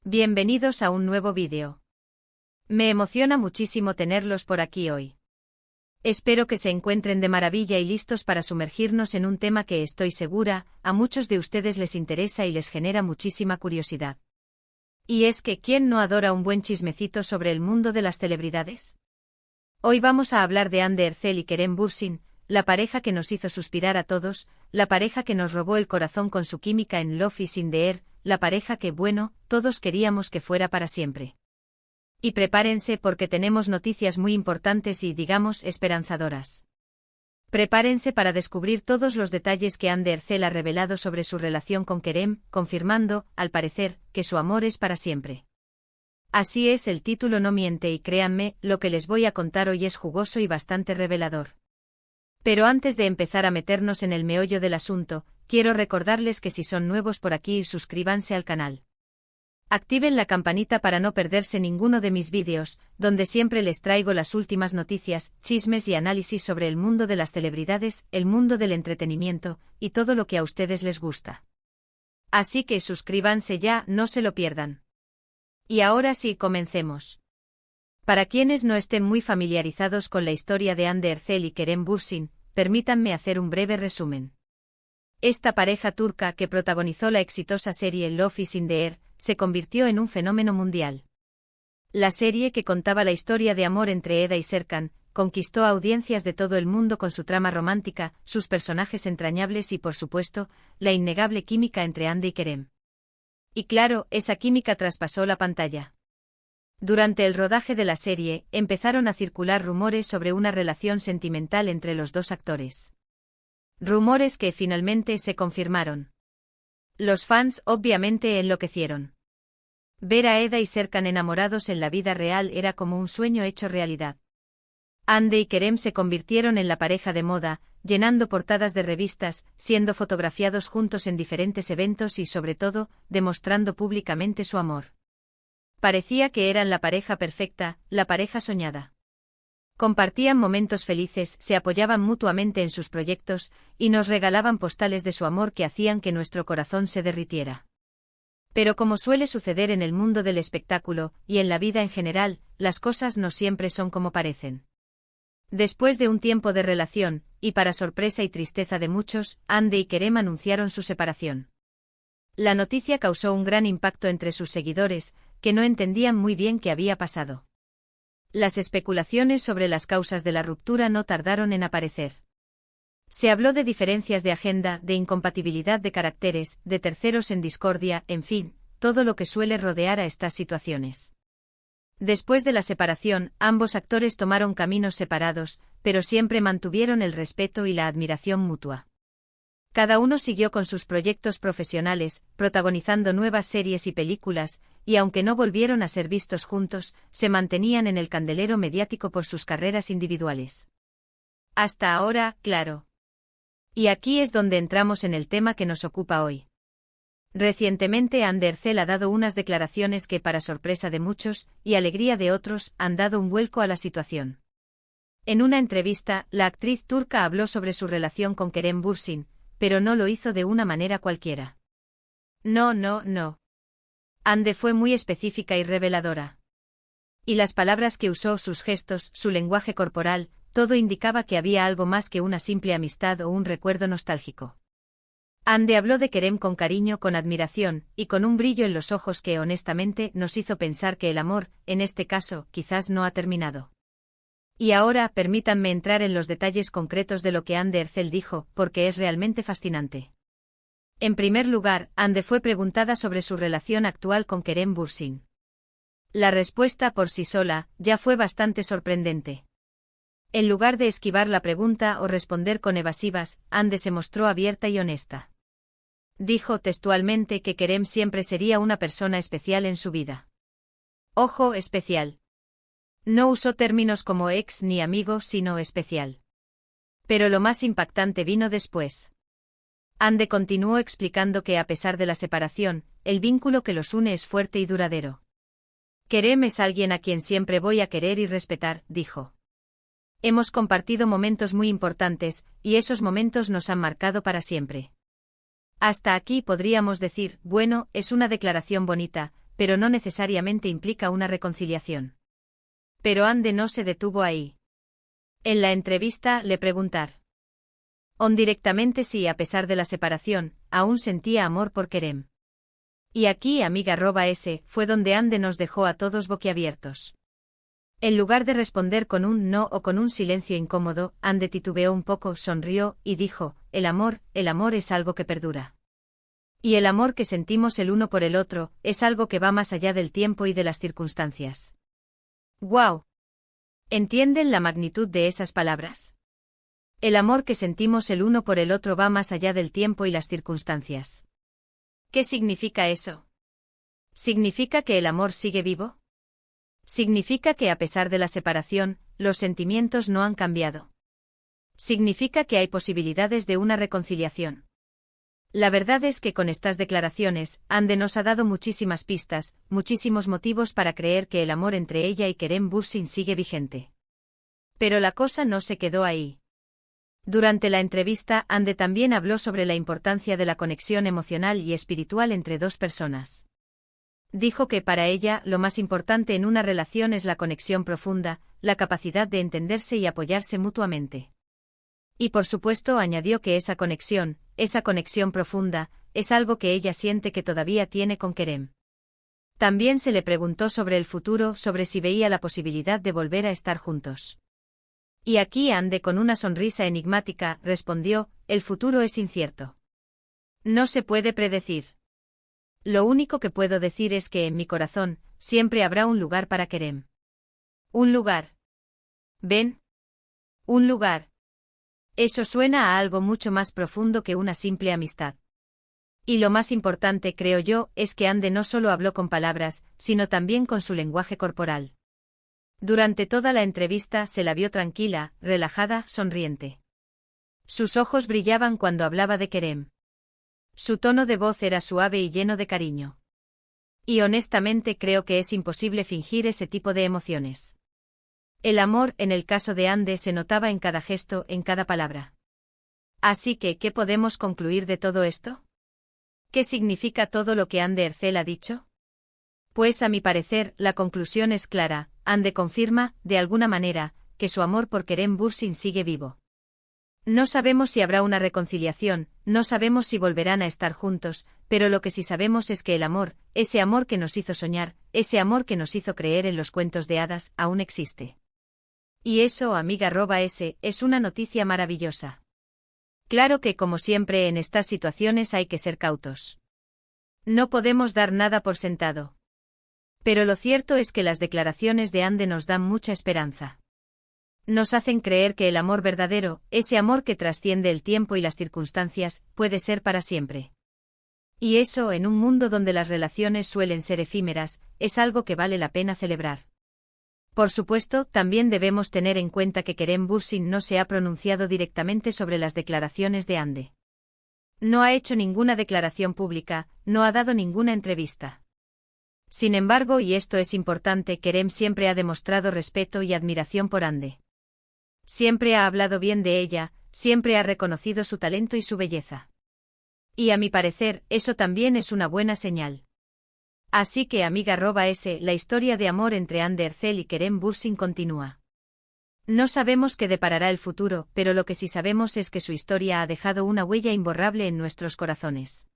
Bienvenidos a un nuevo vídeo. Me emociona muchísimo tenerlos por aquí hoy. Espero que se encuentren de maravilla y listos para sumergirnos en un tema que estoy segura, a muchos de ustedes les interesa y les genera muchísima curiosidad. Y es que ¿quién no adora un buen chismecito sobre el mundo de las celebridades? Hoy vamos a hablar de Hande Erçel y Kerem Bürsin, la pareja que nos hizo suspirar a todos, la pareja que nos robó el corazón con su química en Love is in the Air, la pareja que, bueno, todos queríamos que fuera para siempre. Y prepárense porque tenemos noticias muy importantes y, digamos, esperanzadoras. Prepárense para descubrir todos los detalles que Hande Erçel ha revelado sobre su relación con Kerem, confirmando, al parecer, que su amor es para siempre. Así es, el título no miente y créanme, lo que les voy a contar hoy es jugoso y bastante revelador. Pero antes de empezar a meternos en el meollo del asunto, quiero recordarles que si son nuevos por aquí, suscríbanse al canal. Activen la campanita para no perderse ninguno de mis vídeos, donde siempre les traigo las últimas noticias, chismes y análisis sobre el mundo de las celebridades, el mundo del entretenimiento, y todo lo que a ustedes les gusta. Así que suscríbanse ya, no se lo pierdan. Y ahora sí, comencemos. Para quienes no estén muy familiarizados con la historia de Hande Erçel y Kerem Bürsin, permítanme hacer un breve resumen. Esta pareja turca que protagonizó la exitosa serie Love is in the Air, se convirtió en un fenómeno mundial. La serie, que contaba la historia de amor entre Eda y Serkan, conquistó a audiencias de todo el mundo con su trama romántica, sus personajes entrañables y, por supuesto, la innegable química entre Hande y Kerem. Y claro, esa química traspasó la pantalla. Durante el rodaje de la serie, empezaron a circular rumores sobre una relación sentimental entre los dos actores. Rumores que finalmente se confirmaron. Los fans obviamente enloquecieron. Ver a Eda y Serkan enamorados en la vida real era como un sueño hecho realidad. Hande y Kerem se convirtieron en la pareja de moda, llenando portadas de revistas, siendo fotografiados juntos en diferentes eventos y, sobre todo, demostrando públicamente su amor. Parecía que eran la pareja perfecta, la pareja soñada. Compartían momentos felices, se apoyaban mutuamente en sus proyectos, y nos regalaban postales de su amor que hacían que nuestro corazón se derritiera. Pero como suele suceder en el mundo del espectáculo, y en la vida en general, las cosas no siempre son como parecen. Después de un tiempo de relación, y para sorpresa y tristeza de muchos, Hande y Kerem anunciaron su separación. La noticia causó un gran impacto entre sus seguidores, que no entendían muy bien qué había pasado. Las especulaciones sobre las causas de la ruptura no tardaron en aparecer. Se habló de diferencias de agenda, de incompatibilidad de caracteres, de terceros en discordia, en fin, todo lo que suele rodear a estas situaciones. Después de la separación, ambos actores tomaron caminos separados, pero siempre mantuvieron el respeto y la admiración mutua. Cada uno siguió con sus proyectos profesionales, protagonizando nuevas series y películas, y aunque no volvieron a ser vistos juntos, se mantenían en el candelero mediático por sus carreras individuales. Hasta ahora, claro. Y aquí es donde entramos en el tema que nos ocupa hoy. Recientemente Hande Erçel ha dado unas declaraciones que, para sorpresa de muchos, y alegría de otros, han dado un vuelco a la situación. En una entrevista, la actriz turca habló sobre su relación con Kerem Bürsin, pero no lo hizo de una manera cualquiera. No. Hande fue muy específica y reveladora. Y las palabras que usó, sus gestos, su lenguaje corporal, todo indicaba que había algo más que una simple amistad o un recuerdo nostálgico. Hande habló de Kerem con cariño, con admiración, y con un brillo en los ojos que honestamente nos hizo pensar que el amor, en este caso, quizás no ha terminado. Y ahora, permítanme entrar en los detalles concretos de lo que Hande Erçel dijo, porque es realmente fascinante. En primer lugar, Hande fue preguntada sobre su relación actual con Kerem Bürsin. La respuesta por sí sola, ya fue bastante sorprendente. En lugar de esquivar la pregunta o responder con evasivas, Hande se mostró abierta y honesta. Dijo textualmente que Kerem siempre sería una persona especial en su vida. Ojo, especial. No usó términos como ex ni amigo, sino especial. Pero lo más impactante vino después. Hande continuó explicando que, a pesar de la separación, el vínculo que los une es fuerte y duradero. Kerem es alguien a quien siempre voy a querer y respetar, dijo. Hemos compartido momentos muy importantes, y esos momentos nos han marcado para siempre. Hasta aquí podríamos decir, bueno, es una declaración bonita, pero no necesariamente implica una reconciliación. Pero Ande no se detuvo ahí. En la entrevista le preguntaron directamente si, a pesar de la separación, aún sentía amor por Kerem. Y aquí, amiga@s, fue donde Ande nos dejó a todos boquiabiertos. En lugar de responder con un no o con un silencio incómodo, Ande titubeó un poco, sonrió, y dijo, el amor es algo que perdura. Y el amor que sentimos el uno por el otro, es algo que va más allá del tiempo y de las circunstancias. ¡Guau! ¿Entienden la magnitud de esas palabras? El amor que sentimos el uno por el otro va más allá del tiempo y las circunstancias. ¿Qué significa eso? ¿Significa que el amor sigue vivo? ¿Significa que a pesar de la separación, los sentimientos no han cambiado? ¿Significa que hay posibilidades de una reconciliación? La verdad es que con estas declaraciones, Ande nos ha dado muchísimas pistas, muchísimos motivos para creer que el amor entre ella y Kerem Bürsin sigue vigente. Pero la cosa no se quedó ahí. Durante la entrevista, Ande también habló sobre la importancia de la conexión emocional y espiritual entre dos personas. Dijo que para ella, lo más importante en una relación es la conexión profunda, la capacidad de entenderse y apoyarse mutuamente. Y por supuesto añadió que esa conexión profunda, es algo que ella siente que todavía tiene con Kerem. También se le preguntó sobre el futuro, sobre si veía la posibilidad de volver a estar juntos. Y aquí Ande, con una sonrisa enigmática, respondió, el futuro es incierto. No se puede predecir. Lo único que puedo decir es que en mi corazón, siempre habrá un lugar para Kerem. Un lugar. ¿Ven? Un lugar. Eso suena a algo mucho más profundo que una simple amistad. Y lo más importante, creo yo, es que Ande no solo habló con palabras, sino también con su lenguaje corporal. Durante toda la entrevista se la vio tranquila, relajada, sonriente. Sus ojos brillaban cuando hablaba de Kerem. Su tono de voz era suave y lleno de cariño. Y honestamente creo que es imposible fingir ese tipo de emociones. El amor, en el caso de Ande, se notaba en cada gesto, en cada palabra. Así que, ¿qué podemos concluir de todo esto? ¿Qué significa todo lo que Ande Ercel ha dicho? Pues a mi parecer, la conclusión es clara. Ande confirma, de alguna manera, que su amor por Kerem Bürsin sigue vivo. No sabemos si habrá una reconciliación, no sabemos si volverán a estar juntos, pero lo que sí sabemos es que el amor, ese amor que nos hizo soñar, ese amor que nos hizo creer en los cuentos de hadas, aún existe. Y eso, amiga@s, es una noticia maravillosa. Claro que, como siempre en estas situaciones, hay que ser cautos. No podemos dar nada por sentado. Pero lo cierto es que las declaraciones de Ande nos dan mucha esperanza. Nos hacen creer que el amor verdadero, ese amor que trasciende el tiempo y las circunstancias, puede ser para siempre. Y eso, en un mundo donde las relaciones suelen ser efímeras, es algo que vale la pena celebrar. Por supuesto, también debemos tener en cuenta que Kerem Bürsin no se ha pronunciado directamente sobre las declaraciones de Ande. No ha hecho ninguna declaración pública, no ha dado ninguna entrevista. Sin embargo, y esto es importante, Kerem siempre ha demostrado respeto y admiración por Ande. Siempre ha hablado bien de ella, siempre ha reconocido su talento y su belleza. Y a mi parecer, eso también es una buena señal. Así que, amiga@s, la historia de amor entre Ande Ercel y Kerem Bürsin continúa. No sabemos qué deparará el futuro, pero lo que sí sabemos es que su historia ha dejado una huella imborrable en nuestros corazones.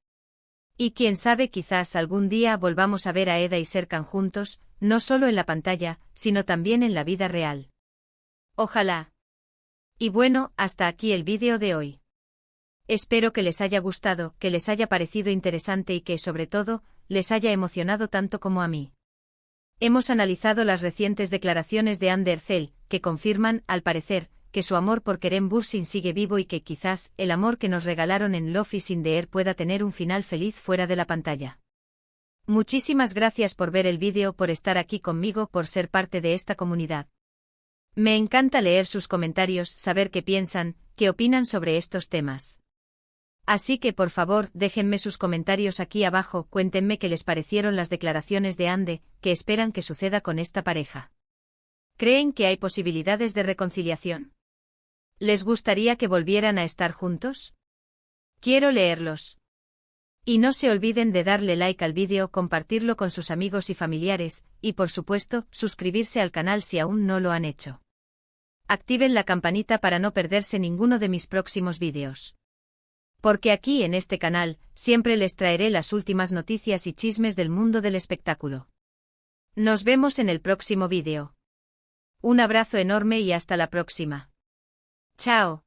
Y quién sabe, quizás algún día volvamos a ver a Eda y Serkan juntos, no solo en la pantalla, sino también en la vida real. Ojalá. Y bueno, hasta aquí el vídeo de hoy. Espero que les haya gustado, que les haya parecido interesante y que, sobre todo, les haya emocionado tanto como a mí. Hemos analizado las recientes declaraciones de Ande Ercel, que confirman, al parecer, que su amor por Kerem Bürsin sigue vivo y que quizás el amor que nos regalaron en Love is in the Air pueda tener un final feliz fuera de la pantalla. Muchísimas gracias por ver el vídeo, por estar aquí conmigo, por ser parte de esta comunidad. Me encanta leer sus comentarios, saber qué piensan, qué opinan sobre estos temas. Así que por favor, déjenme sus comentarios aquí abajo, cuéntenme qué les parecieron las declaraciones de Ande, qué esperan que suceda con esta pareja. ¿Creen que hay posibilidades de reconciliación? ¿Les gustaría que volvieran a estar juntos? Quiero leerlos. Y no se olviden de darle like al vídeo, compartirlo con sus amigos y familiares, y por supuesto, suscribirse al canal si aún no lo han hecho. Activen la campanita para no perderse ninguno de mis próximos vídeos. Porque aquí en este canal, siempre les traeré las últimas noticias y chismes del mundo del espectáculo. Nos vemos en el próximo vídeo. Un abrazo enorme y hasta la próxima. Chao.